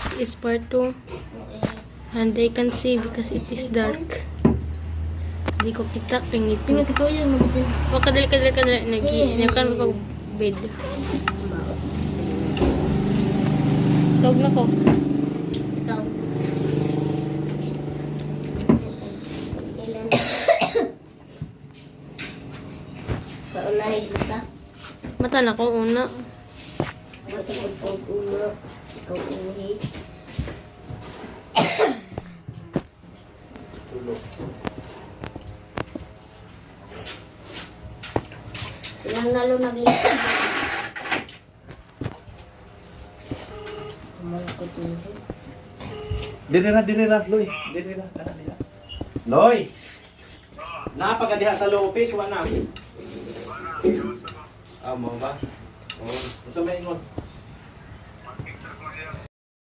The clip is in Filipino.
This is part 2. And I can see because it is dark. Hindi ko kita. Pingit. Tingnan ko yun. O, kadali. Nagkan mo pag bed. Tawag na ko. Ikaw. Ilan? Paunahin mo ka? Mata na ko una. Matagod ulo. Ikaw uwi. Silang nalo naglipad. Kumalakot nito. Dinira, Loy. Dinira. Loy! Napagadiha sa lopis, wala na. Ah, mo ba? Oh, sa may ingon.